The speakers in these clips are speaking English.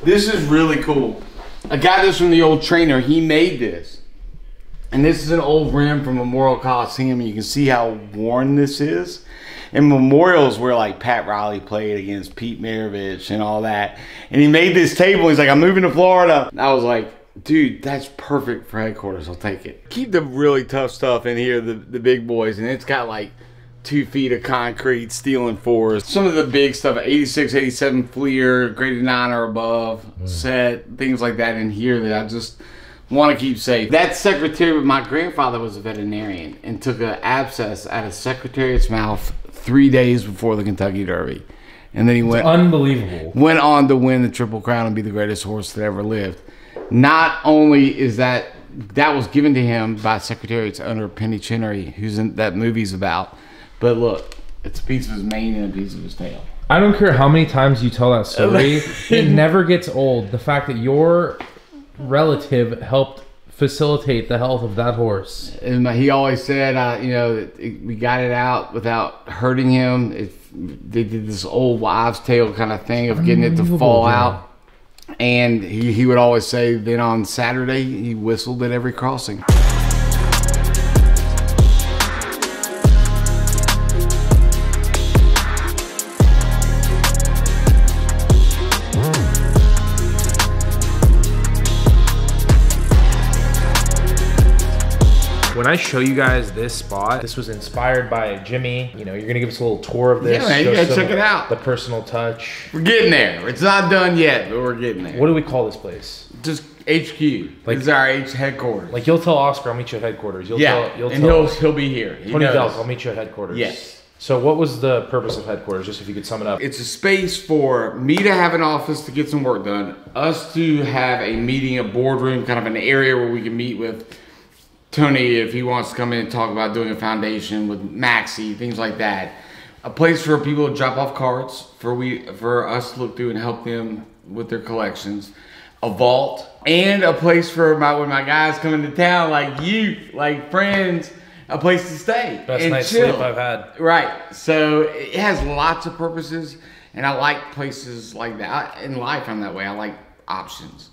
This is really cool. I got this from the old trainer. He made this. And this is an old rim from Memorial Coliseum. You can see how worn this is. And Memorial's where like Pat Riley played against Pete Maravich and all that. And he made this table. He's like, I'm moving to Florida. And I was like, dude, that's perfect for headquarters. I'll take it. Keep the really tough stuff in here, the big boys. And it's got like 2 feet of concrete, steel and 4s. Some of the big stuff, 86, 87 Fleer, graded 9 or above, set, things like that in here that I just want to keep safe. That Secretariat, my grandfather was a veterinarian and took an abscess out of Secretariat's mouth 3 days before the Kentucky Derby. And then he went went on to win the Triple Crown and be the greatest horse that ever lived. Not only is that was given to him by Secretariat's owner Penny Chinnery, who's in that movie's about, but look, it's a piece of his mane and a piece of his tail. I don't care how many times you tell that story, it never gets old. The fact that your relative helped facilitate the health of that horse. And he always said, you know, we got it out without hurting him. They did this old wives' tale kind of thing of getting it to fall out. And he would always say, then on Saturday, he whistled at every crossing. When I show you guys this spot, this was inspired by Jimmy. You know, you're gonna give us a little tour of this. Yeah, man, you gotta check it out. The personal touch. We're getting there. It's not done yet, but we're getting there. What do we call this place? Just HQ. Like, this is our headquarters. Like, you'll tell Oscar, I'll meet you at headquarters. He'll he'll be here. Tony Delk, I'll meet you at headquarters. Yes. So what was the purpose of headquarters, just if you could sum it up? It's a space for me to have an office to get some work done, us to have a meeting, a boardroom, kind of an area where we can meet with Tony if he wants to come in and talk about doing a foundation, with Maxie, things like that. A place for people to drop off cards, for us to look through and help them with their collections. A vault, and a place for when my guys come into town, like you, like friends, a place to stay. Best night's sleep I've had. Right, so it has lots of purposes, and I like places like that. In life, I'm that way. I like options.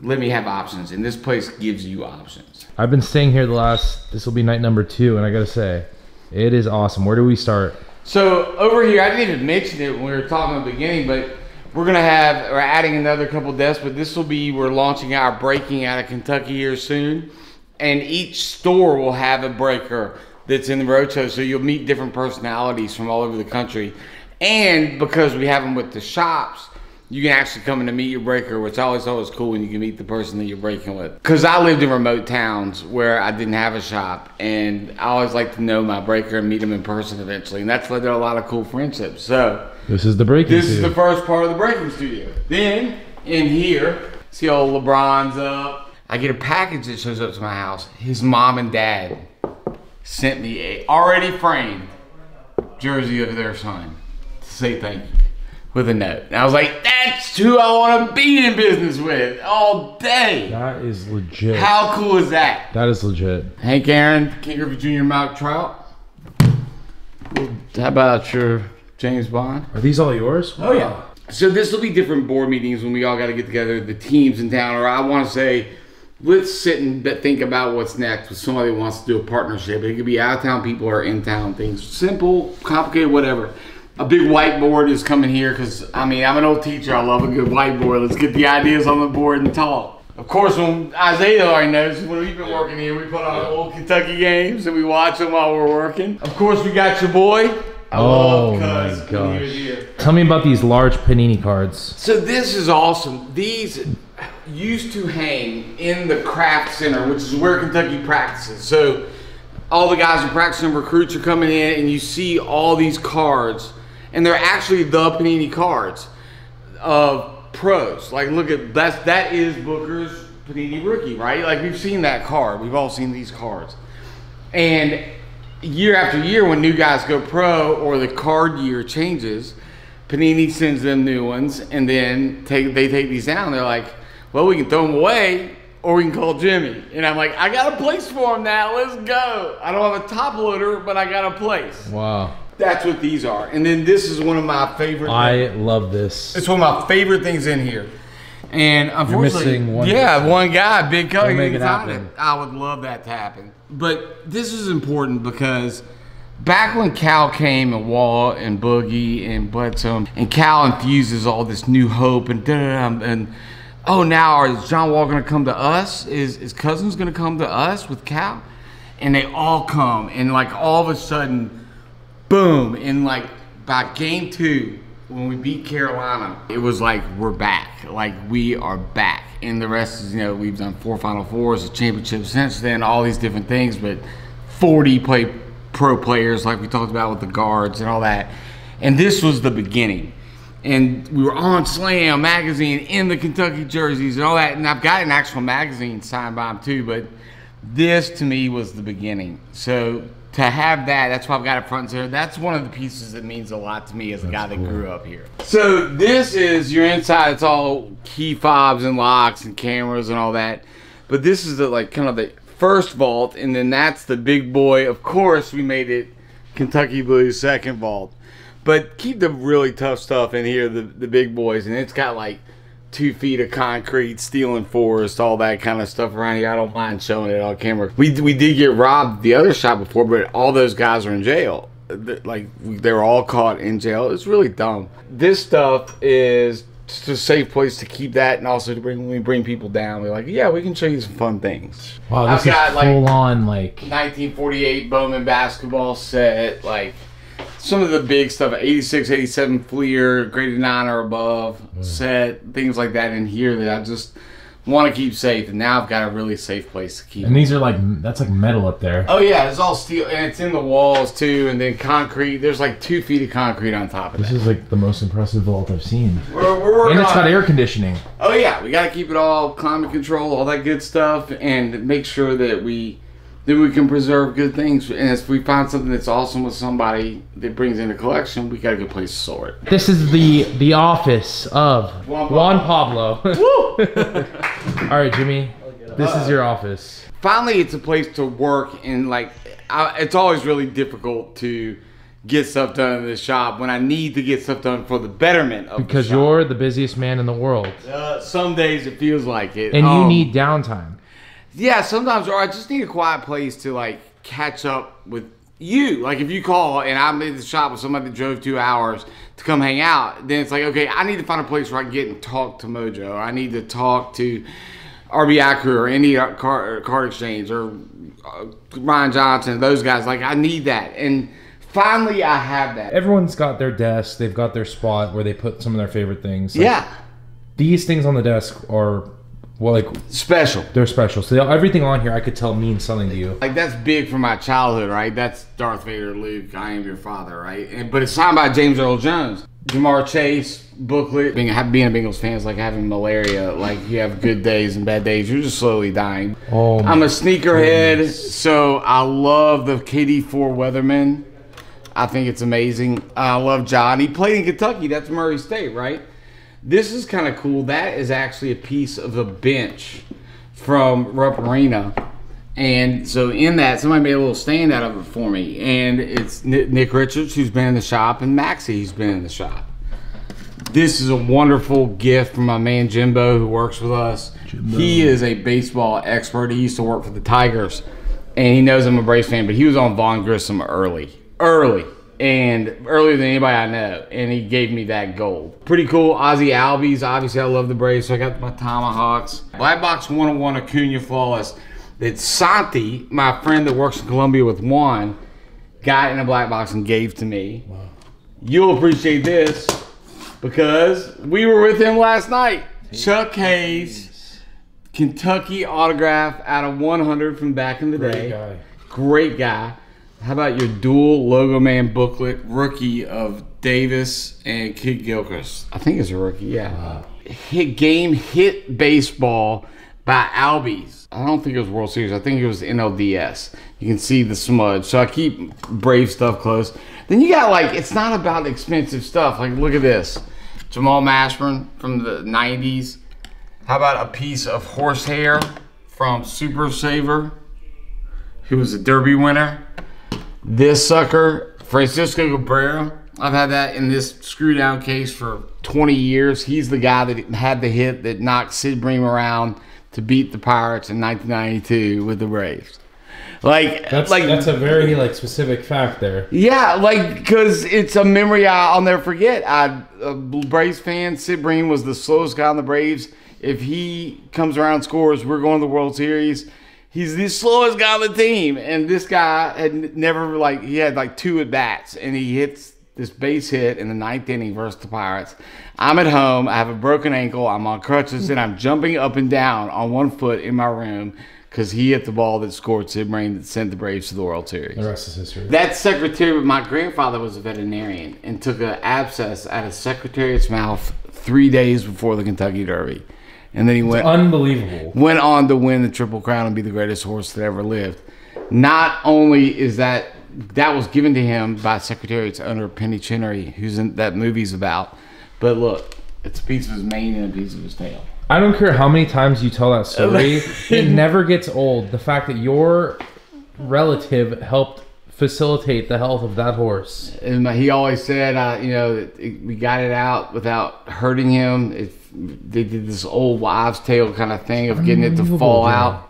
Let me have options, and this place gives you options. I've been staying here this will be night number 2, and I gotta say, it is awesome. Where do we start? So over here, I didn't even mention it when we were talking at the beginning, but we're adding another couple desks, but we're launching our breaking out of Kentucky here soon. And each store will have a breaker that's in the roadshow, so you'll meet different personalities from all over the country. And because we have them with the shops, you can actually come in to meet your breaker, which I always thought was cool when you can meet the person that you're breaking with. Because I lived in remote towns where I didn't have a shop, and I always like to know my breaker and meet them in person eventually, and that's led to a lot of cool friendships. So this is the breaking This is the first part of the breaking studio. Then, in here, see all LeBron's up. I get a package that shows up to my house. His mom and dad sent me a already framed jersey of their son to say thank you with a note. And I was like, that's who I want to be in business with all day. That is legit. How cool is that? That is legit. Hank Aaron, King Griffey Jr. Mock Trout. How about your James Bond? Are these all yours? Oh, yeah. So this will be different board meetings when we all got to get together, the teams in town, or I want to say, let's sit and think about what's next with somebody who wants to do a partnership. It could be out-of-town people or in-town things. Simple, complicated, whatever. A big whiteboard is coming here because, I mean, I'm an old teacher. I love a good whiteboard. Let's get the ideas on the board and talk. Of course, when Isaiah already knows, when we've been working here, we put on old Kentucky games and we watch them while we're working. Of course, we got your boy. Oh my gosh. Tell me about these large Panini cards. So this is awesome. These used to hang in the craft center, which is where Kentucky practices. So all the guys who practice and recruits are coming in, and you see all these cards, and they're actually the Panini cards of pros. Like, look at that is Booker's Panini rookie, right? Like, we've seen that card. We've all seen these cards. And year after year, when new guys go pro or the card year changes, Panini sends them new ones, and then they take these down. They're like, well, we can throw them away, or we can call Jimmy. And I'm like, I got a place for them now. Let's go. I don't have a top loader, but I got a place. Wow. That's what these are. And then this is one of my favorite. I love this. It's one of my favorite things in here. And unfortunately, missing one yeah, person. one guy, Big Cody, Make it didn't sign happen. it. I would love that to happen. But this is important because back when Cal came and Wall and Boogie and Bledsoe, and Cal infuses all this new hope and oh, now is John Wall going to come to us? Is Cousins going to come to us with Cal? And they all come, and like all of a sudden, boom! And like by game 2, when we beat Carolina, it was like we're back. Like we are back. And the rest is, you know, we've done 4 Final Fours, a championship since then, all these different things, but 40 pro players like we talked about with the guards and all that. And this was the beginning. And we were on Slam magazine in the Kentucky jerseys and all that. And I've got an actual magazine signed by him too, but this to me was the beginning. So to have that, that's why I've got it front and center. That's one of the pieces that means a lot to me as a guy that grew up here. So this is your inside. It's all key fobs and locks and cameras and all that. But this is the, like, kind of the first vault, and then that's the big boy. Of course, we made it Kentucky Blues second vault. But keep the really tough stuff in here, the big boys. And it's got like 2 feet of concrete, steel and forest, all that kind of stuff around here. I don't mind showing it on camera. We did get robbed the other shop before, but all those guys are in jail. Like, they were all caught in jail. It's really dumb. This stuff is just a safe place to keep that, and also to when we bring people down, we're like, yeah, we can show you some fun things. Wow, this I've got, is like, full on, like 1948 Bowman basketball set, like some of the big stuff, 86, 87 Fleer, graded 9 or above set, things like that in here that I just want to keep safe. And now I've got a really safe place to keep. And these are like, that's like metal up there. Oh yeah, it's all steel, and it's in the walls too, and then concrete. There's like 2 feet of concrete on top of This that. is like the most impressive vault I've seen. We're working And it's on got it. air conditioning. Oh yeah, we got to keep it all climate control, all that good stuff, and make sure that we can preserve good things. And if we find something that's awesome with somebody that brings in a collection, we got a good place to store it. This is the office of Juan Pablo. Woo! All right, Jimmy, this is your office. Finally, it's a place to work, and like it's always really difficult to get stuff done in the shop when I need to get stuff done for the betterment of Because the shop. you're the busiest man in the world. Some days it feels like it. And you need downtime. Yeah, sometimes, or I just need a quiet place to like catch up with you. Like if you call and I'm in the shop with somebody that drove 2 hours to come hang out, then it's like, okay, I need to find a place where I can get and talk to Mojo. I need to talk to RBI Crew or any card exchange or Ryan Johnson, those guys. Like I need that. And finally I have that. Everyone's got their desk. They've got their spot where they put some of their favorite things. Like, Yeah. These things on the desk are, well, like, Special. they're special. So everything on here I could tell means something to you. Like that's big from my childhood, right? That's Darth Vader, Luke, I am your father, right? But it's signed by James Earl Jones. Jamar Chase booklet. Being a Bengals fan is like having malaria. Like you have good days and bad days. You're just slowly dying. Oh, I'm a sneakerhead, so I love the KD4 Weatherman. I think it's amazing. I love John. He played in Kentucky. That's Murray State, right? This is kind of cool. That is actually a piece of the bench from Rupp Arena. And so in that, somebody made a little stand out of it for me. And it's Nick Richards, who's been in the shop, and Maxie, who's been in the shop. This is a wonderful gift from my man Jimbo, who works with us. He is a baseball expert. He used to work for the Tigers. And he knows I'm a Braves fan, but he was on Vaughn Grissom early. And earlier than anybody I know, and he gave me that gold. Pretty cool. Ozzie Albies. Obviously, I love the Braves, so I got my Tomahawks. Black Box 101 Acuna Flawless that Santi, my friend that works in Columbia with Juan, got in a black box and gave to me. Wow. You'll appreciate this because we were with him last night. Chuck Hayes, Kentucky autograph out of 100 from back in the day. Great guy. How about your dual Logo Man booklet, rookie of Davis and Kid Gilchrist? I think it's a rookie, yeah. Wow. Hit baseball by Albies. I don't think it was World Series. I think it was NLDS. You can see the smudge. So I keep Brave stuff close. Then you got like, it's not about expensive stuff. Like look at this. Jamal Mashburn from the 90s. How about a piece of horsehair from Super Saver, who was a Derby winner? This sucker, Francisco Cabrera I've had that in this screw down case for 20 years. He's the guy that had the hit that knocked Sid Bream around to beat the Pirates in 1992 with the Braves. That's a very specific fact there. Yeah, because it's a memory I'll never forget. A Braves fan, Sid Bream was the slowest guy on the Braves. If he comes around and scores, we're going to the World Series. He's the slowest guy on the team, and this guy had never he had 2 at bats, and he hits this base hit in the 9th inning versus the Pirates. I'm at home. I have a broken ankle. I'm on crutches, and I'm jumping up and down on one foot in my room because he hit the ball that scored Sid Bream that sent the Braves to the World Series. The rest is history. That secretary, my grandfather was a veterinarian and took an abscess out of Secretariat's mouth 3 days before the Kentucky Derby. And then he went on to win the Triple Crown and be the greatest horse that ever lived. Not only is that was given to him by Secretariat's owner Penny Chinnery, who's in that movie's about. But look, it's a piece of his mane and a piece of his tail. I don't care how many times you tell that story, it never gets old. The fact that your relative helped facilitate the health of that horse. And he always said, we got it out without hurting him. They did this old wives' tale kind of thing of getting it to fall out.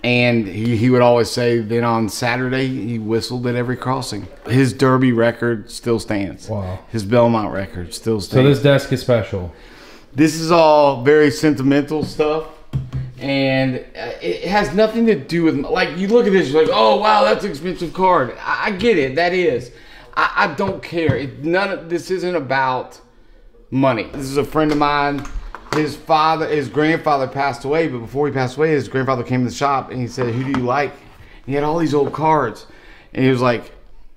And he would always say then on Saturday he whistled at every crossing. His Derby record still stands. Wow. His Belmont record still stands. So this desk is special. This is all very sentimental stuff. And it has nothing to do with, you look at this, you're like, oh, wow, that's an expensive card. I get it. That is. I don't care. This isn't about money. This is a friend of mine. His grandfather passed away, but before he passed away, his grandfather came to the shop and he said, who do you like? And he had all these old cards. And he was like,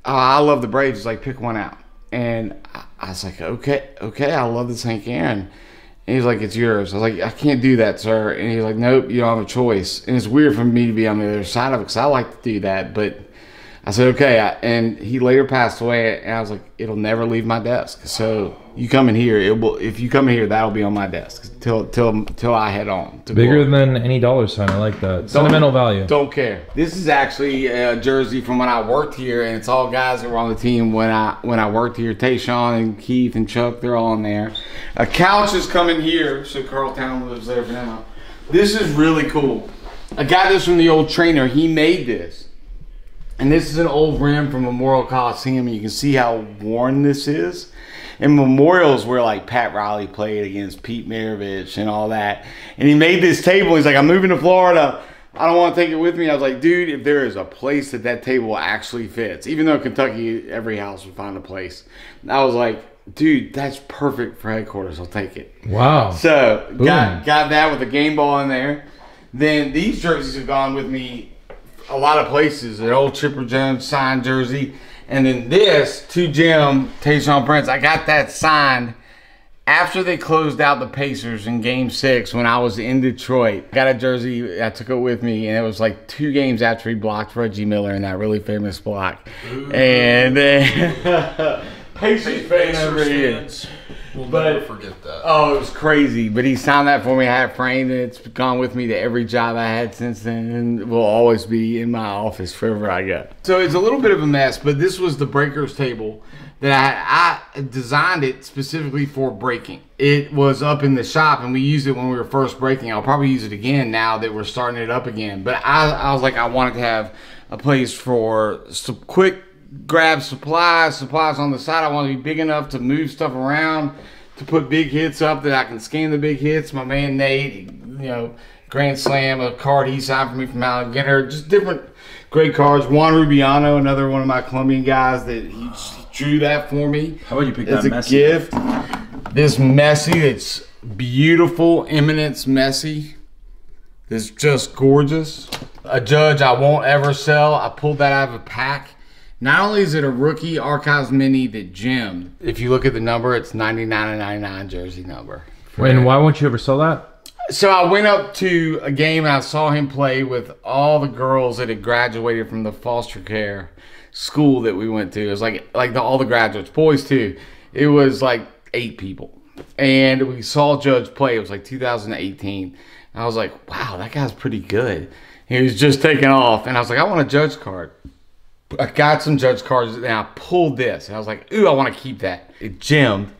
oh, I love the Braves. He's like, pick one out. And I was like, okay, I love this Hank Aaron. And he's like, it's yours. I was like, I can't do that, sir. And he's like, nope, you don't have a choice. And it's weird for me to be on the other side of it because I like to do that. But I said, okay. And he later passed away. And I was like, it'll never leave my desk. So you come in here, if you come in here, that'll be on my desk till I head on. Bigger than any dollar sign. I like that. Sentimental value. Don't care. This is actually a jersey from when I worked here, and it's all guys that were on the team when I worked here. Tayshawn and Keith and Chuck, they're all in there. A couch is coming here, so Carl Town lives there for now. This is really cool. I got this from the old trainer. He made this. And this is an old rim from Memorial Coliseum, and you can see how worn this is. And Memorial's where Pat Riley played against Pete Maravich and all that. And he made this table. He's like, I'm moving to Florida. I don't want to take it with me. I was like, dude, if there is a place that table actually fits, even though Kentucky, every house would find a place. I was like, dude, that's perfect for headquarters. I'll take it. Wow. So got that with a game ball in there. Then these jerseys have gone with me a lot of places. An old Chipper Jones signed jersey. And then this, to Jim, Tayshaun Prince, I got that signed after they closed out the Pacers in Game 6 when I was in Detroit. Got a jersey, I took it with me, and it was 2 games after he blocked Reggie Miller in that really famous block. Ooh. And then Pacers fan over here. We'll never forget that. Oh, it was crazy. But he signed that for me. I had it framed, and it's gone with me to every job I had since then, and will always be in my office wherever I go. So it's a little bit of a mess, but this was the breakers table that I designed it specifically for breaking. It was up in the shop, and we used it when we were first breaking. I'll probably use it again now that we're starting it up again. But I was like, I wanted to have a place for some quick grab supplies on the side. I want to be big enough to move stuff around, to put big hits up that I can scan the big hits. My man Nate, Grand Slam, a card he signed for me from Alligator, just different great cards. Juan Rubiano, another one of my Colombian guys, that he drew that for me. How about you pick that as a Messi? Gift. This Messi, it's beautiful, Eminence Messi. It's just gorgeous. A Judge I won't ever sell. I pulled that out of a pack. Not only is it a rookie Archives Mini that gemmed, if you look at the number, it's 99/99 jersey number. And why won't you ever sell that? So I went up to a game and I saw him play with all the girls that had graduated from the foster care school that we went to. It was all the graduates, boys too. It was 8 people. And we saw Judge play. It was 2018. And I was like, wow, that guy's pretty good. He was just taking off. And I was like, I want a Judge card. I got some Judge cards and I pulled this. And I was like, ooh, I want to keep that. It gemmed.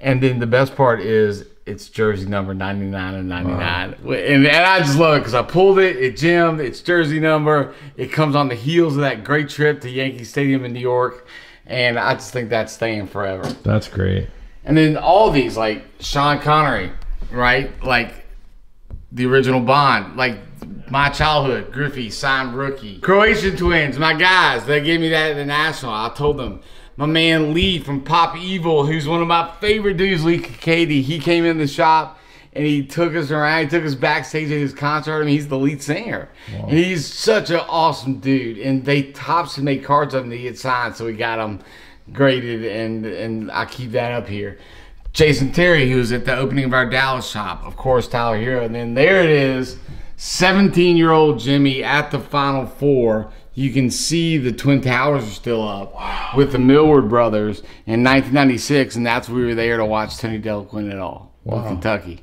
And then the best part is it's jersey number 99 and 99. Wow. And I just love it because I pulled it. It gemmed. It's jersey number. It comes on the heels of that great trip to Yankee Stadium in New York. And I just think that's staying forever. That's great. And then all these, like Sean Connery, right? Like the original Bond. Like my childhood, Griffey, signed rookie. Croatian Twins, my guys, they gave me that at the National. I told them. My man Lee from Pop Evil, who's one of my favorite dudes, Lee Katie, he came in the shop and he took us around. He took us backstage at his concert. I mean, he's the lead singer. Wow. And he's such an awesome dude. And they Topps made cards of him that he had signed, so we got them graded, and I keep that up here. Jason Terry, who was at the opening of our Dallas shop. Of course, Tyler Hero. And then there it is. 17-year-old Jimmy at the Final Four. You can see the Twin Towers are still up with the Millward brothers in 1996, and that's we were there to watch Tony Delquin et al. Of Kentucky.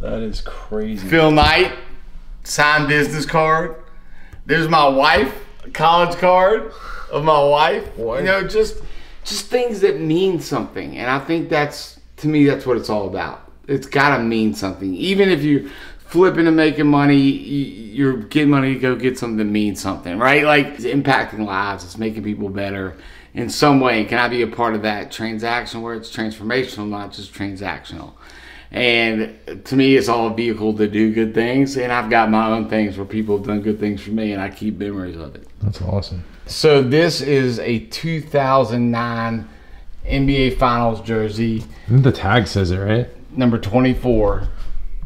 That is crazy. Phil Knight, signed business card. There's my wife, college card of my wife. What? You know, just things that mean something, and I think that's, to me, that's what it's all about. It's got to mean something, even if you're flipping and making money, you're getting money to go get something that means something, right? Like, it's impacting lives, it's making people better in some way. Can I be a part of that transaction where it's transformational, not just transactional? And to me, it's all a vehicle to do good things, and I've got my own things where people have done good things for me, and I keep memories of it. That's awesome. So this is a 2009 NBA Finals jersey. The tag says it, right? Number 24.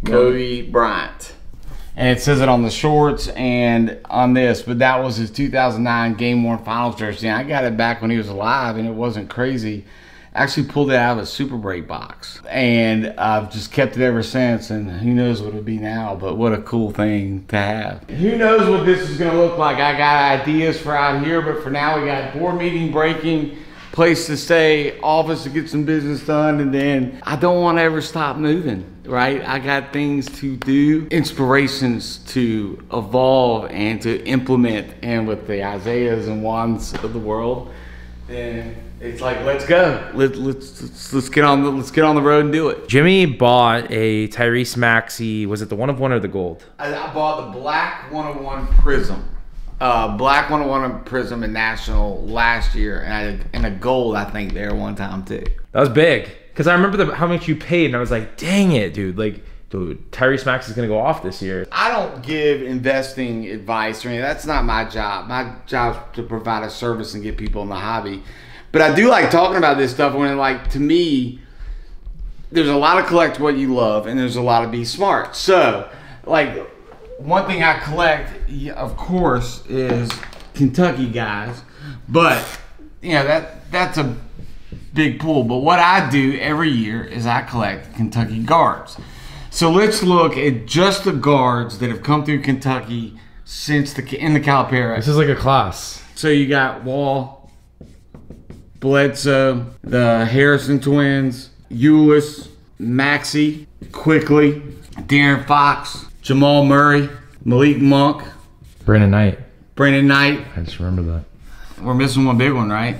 Kobe Bryant, and it says it on the shorts and on this, but that was his 2009 Game 1 Finals jersey. And I got it back when he was alive, and it wasn't crazy. I actually pulled it out of a Super Break box, and I've just kept it ever since, and who knows what it'll be now, but what a cool thing to have. Who knows what this is going to look like. I got ideas for out here, but for now we got board meeting breaking, place to stay, office to get some business done, and then I don't want to ever stop moving, right? I got things to do, inspirations to evolve and to implement, and with the Isaiahs and Juans of the world, then it's like, let's go. Let's get on the road and do it. Jimmy bought a Tyrese Maxey. Was it the 1 of 1 or the gold? I bought the black 101 Prism. Black 101 Prism in National last year, and a gold, I think, there one time too. That was big, because I remember how much you paid, and I was like, dang it, dude. Like, dude, Tyrese Maxey is going to go off this year. I don't give investing advice or anything. That's not my job. My job is to provide a service and get people in the hobby. But I do like talking about this stuff when, like, to me, there's a lot of collect what you love, and there's a lot of be smart. So, like, one thing I collect, of course, is Kentucky guys. But, you know, that's a big pool. But what I do every year is I collect Kentucky guards. So let's look at just the guards that have come through Kentucky since in the Calipari. This is like a class. So you got Wall, Bledsoe, the Harrison twins, Ulis, Maxey, Quickly, De'Aaron Fox, Jamal Murray, Malik Monk, Brandon Knight. I just remember that. We're missing one big one, right?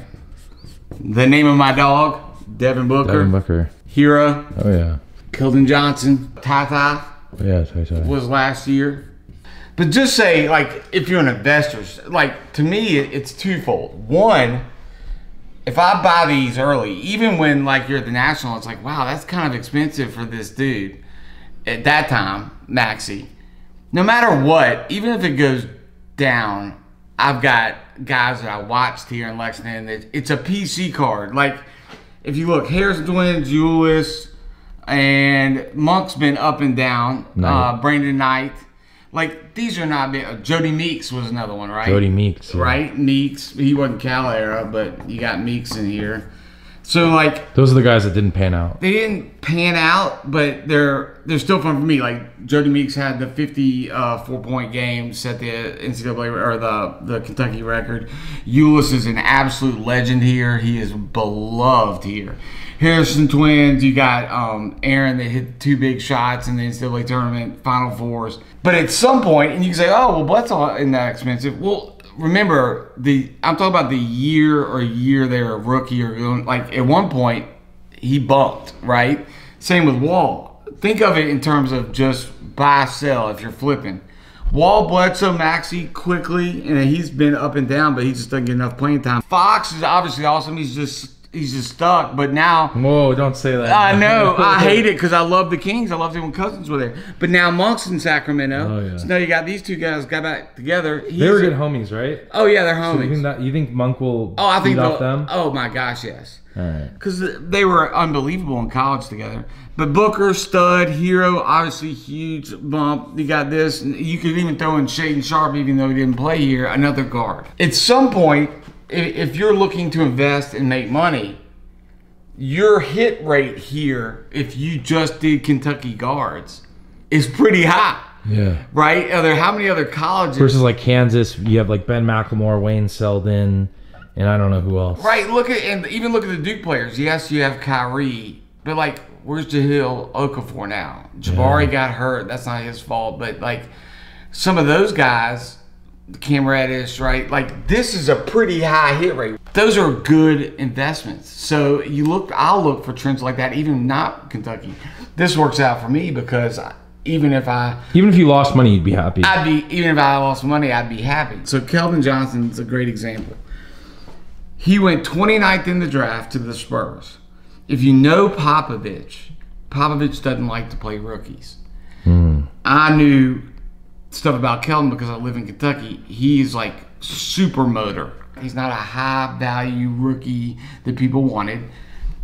The name of my dog, Devin Booker. Hero. Oh, yeah. Keldon Johnson. Tata. Yeah, Tata. Was last year. But just say, like, if you're an investor, like, to me, it's twofold. One, if I buy these early, even when, like, you're at the National, it's like, wow, that's kind of expensive for this dude. At that time, Maxey. No matter what, even if it goes down, I've got guys that I watched here in Lexington. It's a PC card. Like, if you look, Harrison Twins, Ulis, and Monk's been up and down. Brandon Knight. Like, these are not big. Jody Meeks was another one, right? Jody Meeks. Yeah. Right? Meeks. He wasn't Cal era, but you got Meeks in here. So, like, those are the guys that didn't pan out. They didn't pan out, but they're still fun for me. Like, Jody Meeks had the 54-point game, set the NCAA or the Kentucky record. Ulis is an absolute legend here. He is beloved here. Harrison Twins, you got Aaron that hit 2 big shots in the NCAA tournament, Final Fours. But at some point, and you can say, oh, well, Bledsoe isn't that expensive. Well, remember I'm talking about the year they were a rookie or like at one point he bumped, right? Same with Wall. Think of it in terms of just buy sell if you're flipping. Wall, Bledsoe, Maxey quickly, and he's been up and down, but he just doesn't get enough playing time. Fox is obviously awesome. He's just stuck, but now. Whoa! Don't say that. I know. I hate it because I love the Kings. I loved it when Cousins were there. But now Monk's in Sacramento. Oh, yeah. So now you got these two guys got back together. They were good homies, right? Oh yeah, they're So homies. you think Monk will I think beat off them? Oh my gosh, yes. All right. Because they were unbelievable in college together. But Booker, stud, hero, obviously huge bump. You got this. You could even throw in Shaedon Sharpe, even though he didn't play here, another guard. At some point, if you're looking to invest and make money, your hit rate here, if you just did Kentucky guards, is pretty high. Yeah. Right? How many other colleges? Versus like Kansas, you have like Ben McLemore, Wayne Selden, and I don't know who else. Right, look at the Duke players. Yes, you have Kyrie, but like, where's Jahlil Okafor now? Jabari got hurt. That's not his fault. But like, some of those guys, Cam Reddish, right? Like, this is a pretty high hit rate. Those are good investments. So I'll look for trends like that, even not Kentucky. This works out for me because even if you lost money, you'd be happy. Even if I lost money, I'd be happy. So Keldon Johnson's a great example. He went 29th in the draft to the Spurs. If you know Popovich doesn't like to play rookies. I knew stuff about Keldon because I live in Kentucky. He's like super motor. He's not a high value rookie that people wanted.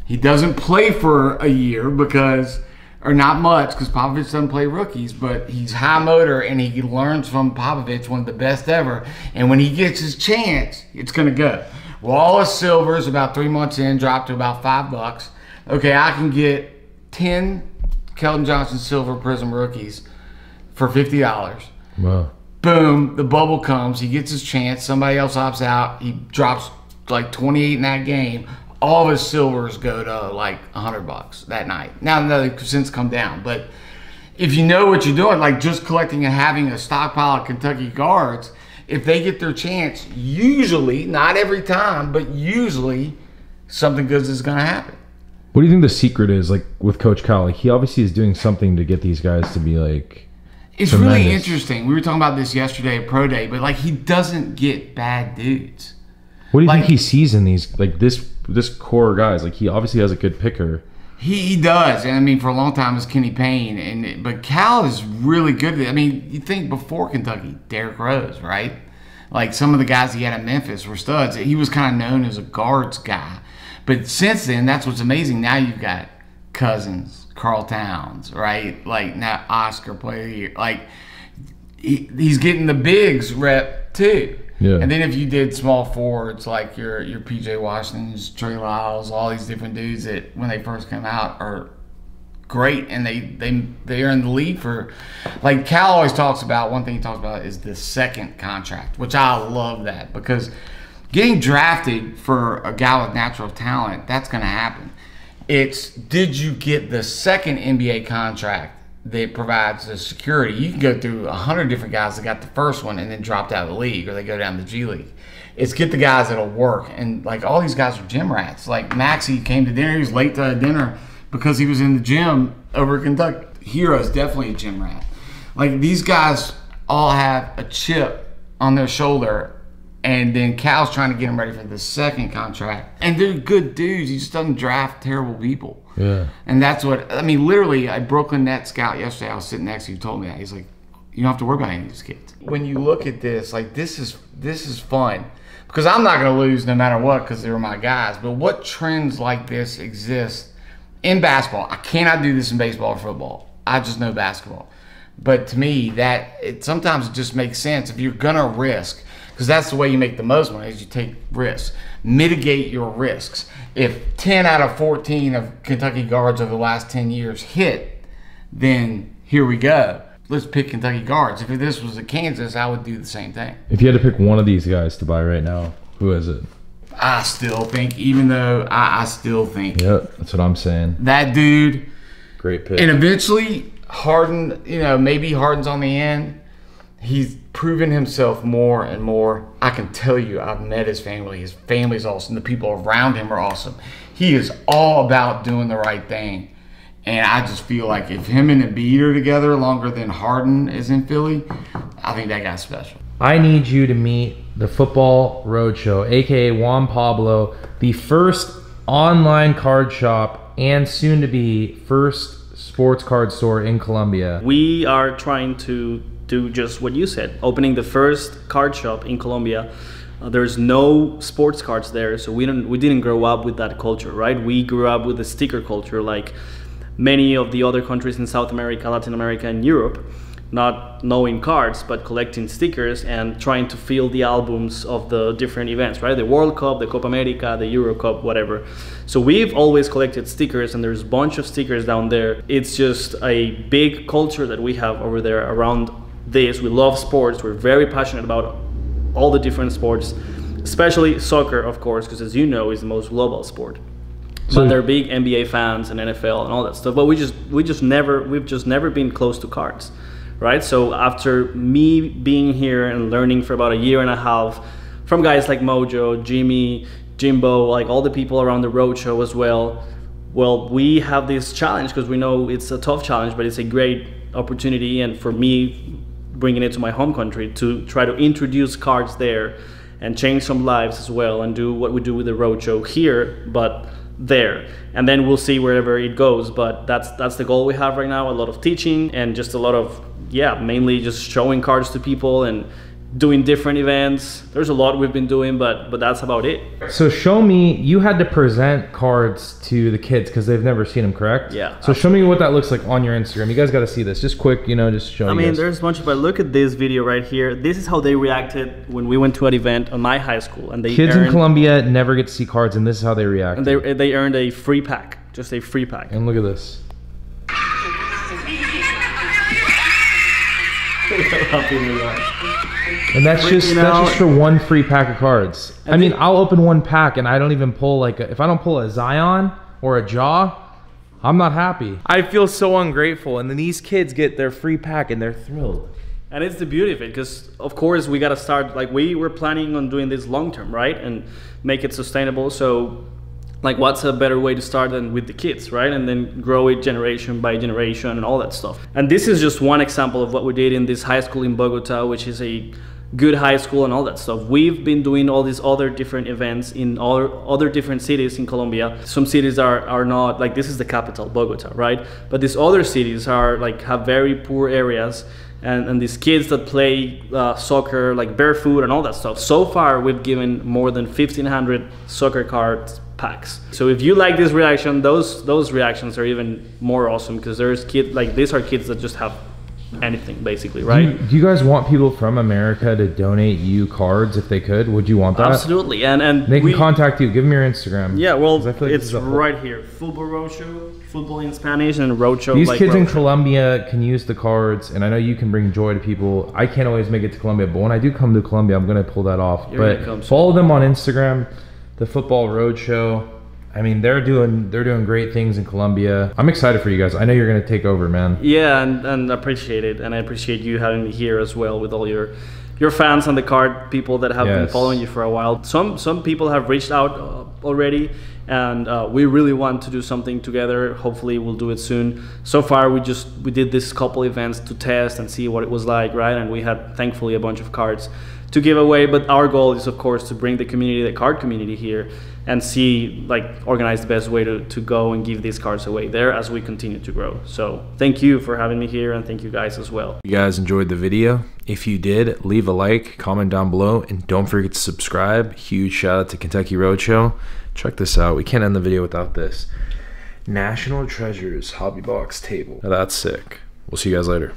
He doesn't play for a year or not much because Popovich doesn't play rookies, but he's high motor and he learns from Popovich, one of the best ever. And when he gets his chance, it's going to go. Wallace Silver's about 3 months in, dropped to about $5. Okay, I can get 10 Keldon Johnson Silver Prism rookies for $50. Wow. Boom, the bubble comes. He gets his chance. Somebody else opts out. He drops like 28 in that game. All of his silvers go to like $100 that night. Now they've since come down, but if you know what you're doing, like just collecting and having a stockpile of Kentucky guards, if they get their chance, usually, not every time, but usually something good is going to happen. What do you think the secret is, like with Coach Cal? Like, he obviously is doing something to get these guys to be like. It's tremendous. really interesting. We were talking about this yesterday at Pro Day, but like he doesn't get bad dudes. What do you think he sees in these, like this core guys? Like, he obviously has a good picker. He does, and I mean for a long time it was Kenny Payne, but Cal is really good. I mean, you think before Kentucky, Derrick Rose, right? Like some of the guys he had at Memphis were studs. He was kind of known as a guards guy, but since then, that's what's amazing. Now you've got Cousins, Karl Towns, right? Like now Oscar player here. Like he's getting the bigs rep too. Yeah. And then if you did small forwards like your PJ Washingtons, Trey Lyles, all these different dudes that when they first come out are great, and they are in the league for, like Cal always talks about, one thing he talks about is the second contract, which I love that, because getting drafted for a guy with natural talent, that's going to happen. It's, did you get the second NBA contract that provides the security? You can go through 100 different guys that got the first one and then dropped out of the league, or they go down to the G League. It's get the guys that'll work, and like all these guys are gym rats. Like Maxey came to dinner, he was late to dinner because he was in the gym over at Kentucky. Hero's definitely a gym rat. Like these guys all have a chip on their shoulder, and then Cal's trying to get them ready for the second contract. And they're good dudes. He just doesn't draft terrible people. Yeah. And that's what, I mean, literally, a Brooklyn Nets scout yesterday, I was sitting next to you, told me that. He's like, you don't have to worry about any of these kids. When you look at this, like, this is fun. Because I'm not going to lose no matter what, because they're my guys. But what trends like this exist in basketball? I cannot do this in baseball or football. I just know basketball. But to me, sometimes it just makes sense. If you're going to risk, because that's the way you make the most money, is you take risks. Mitigate your risks. If 10 out of 14 of Kentucky guards over the last 10 years hit, then here we go. Let's pick Kentucky guards. If this was a Kansas, I would do the same thing. If you had to pick one of these guys to buy right now, who is it? I still think, even though I still think. Yep, that's what I'm saying. That dude. Great pick. And eventually, Harden, maybe Harden's on the end. He's proven himself more and more. I can tell you, I've met his family. His family's awesome. The people around him are awesome. He is all about doing the right thing. And I just feel like if him and Embiid are together longer than Harden is in Philly, I think that guy's special. I need you to meet the Football Roadshow, aka Juan Pablo, the first online card shop and soon to be first sports card store in Colombia. We are trying to do just what you said, opening the first card shop in Colombia. There's no sports cards there, so we didn't grow up with that culture, right? We grew up with the sticker culture, like many of the other countries in South America, Latin America, and Europe, not knowing cards, but collecting stickers and trying to fill the albums of the different events, right? The World Cup, the Copa America, the Euro Cup, whatever. So we've always collected stickers, and there's a bunch of stickers down there. It's just a big culture that we have over there around this. We love sports. We're very passionate about all the different sports, especially soccer, of course, because as you know, is the most global sport. But they're big NBA fans and NFL and all that stuff. But we've just never been close to cards, right? So after me being here and learning for about a year and a half from guys like Mojo, Jimmy, Jimbo, like all the people around the roadshow as well, we have this challenge because we know it's a tough challenge, but it's a great opportunity. And for me, bringing it to my home country to try to introduce cards there and change some lives as well and do what we do with the roadshow here, but there, and then we'll see wherever it goes. But that's the goal we have right now. A lot of teaching and just a lot of mainly just showing cards to people and doing different events. There's a lot we've been doing, but that's about it. So show me, you had to present cards to the kids because they've never seen them, correct? Yeah. So show me what that looks like on your Instagram. You guys got to see this. Just quick, just show you guys. There's a bunch of, but look at this video right here. This is how they reacted when we went to an event on my high school. And they Kids in Colombia never get to see cards, and this is how they react. And they earned a free pack, just a free pack. And look at this. And that's just for one free pack of cards. I mean, I'll open one pack and I don't even pull if I don't pull a Zion or a Jaw, I'm not happy. I feel so ungrateful, and then these kids get their free pack and they're thrilled. And it's the beauty of it, because of course we got to start, like we were planning on doing this long term, right? And make it sustainable. So like what's a better way to start than with the kids, right? And then grow it generation by generation and all that stuff. And this is just one example of what we did in this high school in Bogota, which is a good high school and all that stuff. We've been doing all these other different events in other different cities in Colombia. Some cities are not, like this is the capital, Bogota, right? But these other cities are like have very poor areas, and these kids that play soccer like barefoot and all that stuff. So far we've given more than 1,500 soccer cards packs. So if you like this reaction, those reactions are even more awesome, because there's kids like these are kids that just have anything basically, right? Do you guys want people from America to donate you cards if they could? Would you want that? Absolutely. And they can contact you. Give them your Instagram. Yeah, well, like it's right here. Football Roadshow, football in Spanish, and Roadshow. These like kids Roadshow. in Colombia can use the cards, and I know you can bring joy to people. I can't always make it to Colombia, but when I do come to Colombia, I'm going to pull that off. But follow them on Instagram, the Football Roadshow. I mean, they're doing great things in Colombia. I'm excited for you guys. I know you're gonna take over, man. Yeah, and I appreciate it, and I appreciate you having me here as well with all your fans and the card people that have been following you for a while. Some people have reached out already, and we really want to do something together. Hopefully, we'll do it soon. So far, we did this couple events to test and see what it was like, right? And we had thankfully a bunch of cards to give away. But our goal is, of course, to bring the community, the card community here, and see, like, organize the best way to go and give these cards away there as we continue to grow. So thank you for having me here, and thank you guys as well. You guys enjoyed the video? If you did, leave a like, comment down below, and don't forget to subscribe. Huge shout out to Kentucky Roadshow. Check this out. We can't end the video without this. National Treasures Hobby Box Table. Now that's sick. We'll see you guys later.